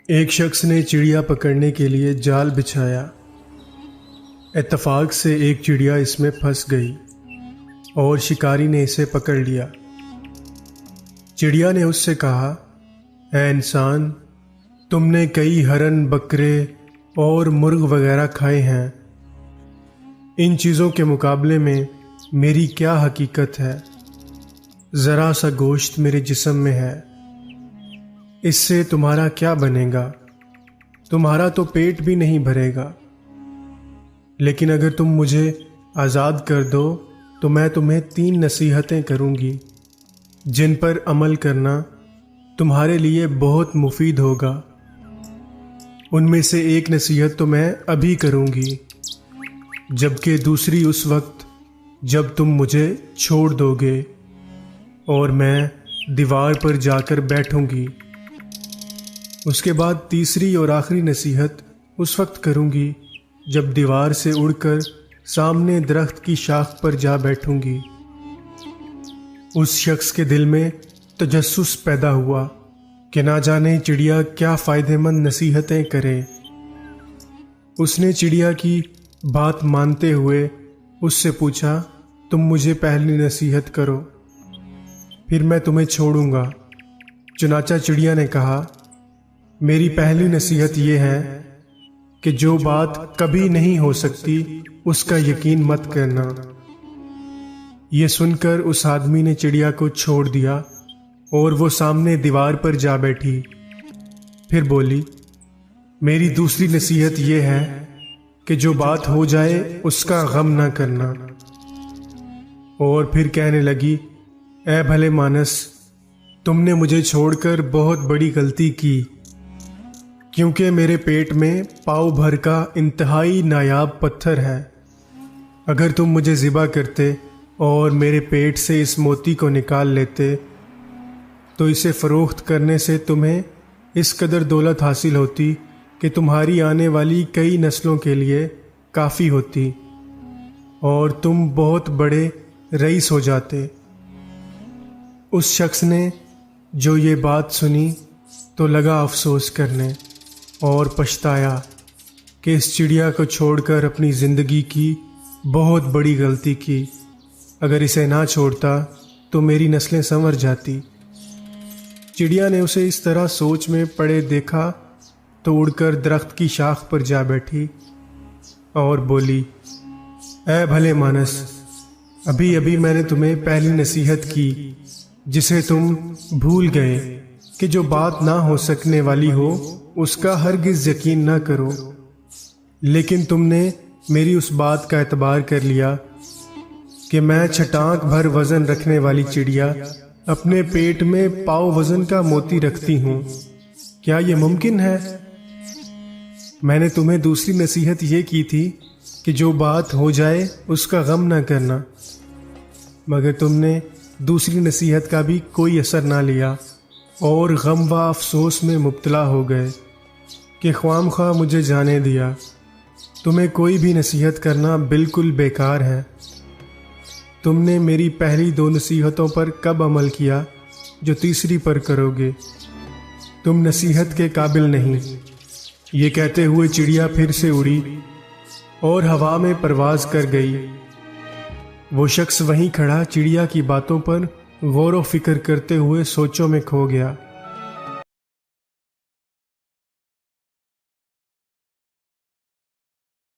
ایک شخص نے چڑیا پکڑنے کے لیے جال بچھایا۔ اتفاق سے ایک چڑیا اس میں پھنس گئی اور شکاری نے اسے پکڑ لیا۔ چڑیا نے اس سے کہا، اے انسان، تم نے کئی ہرن، بکرے اور مرغ وغیرہ کھائے ہیں، ان چیزوں کے مقابلے میں میری کیا حقیقت ہے؟ ذرا سا گوشت میرے جسم میں ہے، اس سے تمہارا کیا بنے گا؟ تمہارا تو پیٹ بھی نہیں بھرے گا۔ لیکن اگر تم مجھے آزاد کر دو تو میں تمہیں 3 نصیحتیں کروں گی جن پر عمل کرنا تمہارے لیے بہت مفید ہوگا۔ ان میں سے ایک نصیحت تو میں ابھی کروں گی، جبکہ دوسری اس وقت جب تم مجھے چھوڑ دو گے اور میں دیوار پر جا کر بیٹھوں گی۔ اس کے بعد تیسری اور آخری نصیحت اس وقت کروں گی جب دیوار سے اڑ کر سامنے درخت کی شاخ پر جا بیٹھوں گی۔ اس شخص کے دل میں تجسس پیدا ہوا کہ نہ جانے چڑیا کیا فائدہ مند نصیحتیں کرے۔ اس نے چڑیا کی بات مانتے ہوئے اس سے پوچھا، تم مجھے پہلی نصیحت کرو، پھر میں تمہیں چھوڑوں گا۔ چنانچہ چڑیا نے کہا، میری پہلی نصیحت یہ ہے کہ جو بات کبھی نہیں ہو سکتی اس کا یقین مت کرنا۔ یہ سن کر اس آدمی نے چڑیا کو چھوڑ دیا اور وہ سامنے دیوار پر جا بیٹھی۔ پھر بولی، میری دوسری نصیحت یہ ہے کہ جو بات ہو جائے اس کا غم نہ کرنا۔ اور پھر کہنے لگی، اے بھلے مانس، تم نے مجھے چھوڑ کر بہت بڑی غلطی کی، کیونکہ میرے پیٹ میں پاؤ بھر کا انتہائی نایاب پتھر ہے۔ اگر تم مجھے ذبح کرتے اور میرے پیٹ سے اس موتی کو نکال لیتے تو اسے فروخت کرنے سے تمہیں اس قدر دولت حاصل ہوتی کہ تمہاری آنے والی کئی نسلوں کے لیے کافی ہوتی اور تم بہت بڑے رئیس ہو جاتے۔ اس شخص نے جو یہ بات سنی تو لگا افسوس کرنے اور پچھتایا کہ اس چڑیا کو چھوڑ کر اپنی زندگی کی بہت بڑی غلطی کی۔ اگر اسے نہ چھوڑتا تو میری نسلیں سنور جاتی۔ چڑیا نے اسے اس طرح سوچ میں پڑے دیکھا تو اڑ کر درخت کی شاخ پر جا بیٹھی اور بولی، اے بھلے مانس، ابھی ابھی میں نے تمہیں پہلی نصیحت کی جسے تم بھول گئے کہ جو بات نہ ہو سکنے والی ہو اس کا ہرگز یقین نہ کرو۔ لیکن تم نے میری اس بات کا اعتبار کر لیا کہ میں چھٹانک بھر وزن رکھنے والی چڑیا اپنے پیٹ میں پاؤ وزن کا موتی رکھتی ہوں۔ کیا یہ ممکن ہے؟ میں نے تمہیں دوسری نصیحت یہ کی تھی کہ جو بات ہو جائے اس کا غم نہ کرنا، مگر تم نے دوسری نصیحت کا بھی کوئی اثر نہ لیا اور غم و افسوس میں مبتلا ہو گئے کہ خواہ مخواہ مجھے جانے دیا۔ تمہیں کوئی بھی نصیحت کرنا بالکل بیکار ہے۔ تم نے میری پہلی 2 نصیحتوں پر کب عمل کیا جو تیسری پر کرو گے؟ تم نصیحت کے قابل نہیں۔ یہ کہتے ہوئے چڑیا پھر سے اڑی اور ہوا میں پرواز کر گئی۔ وہ شخص وہیں کھڑا چڑیا کی باتوں پر غور و فکر کرتے ہوئے سوچوں میں کھو گیا۔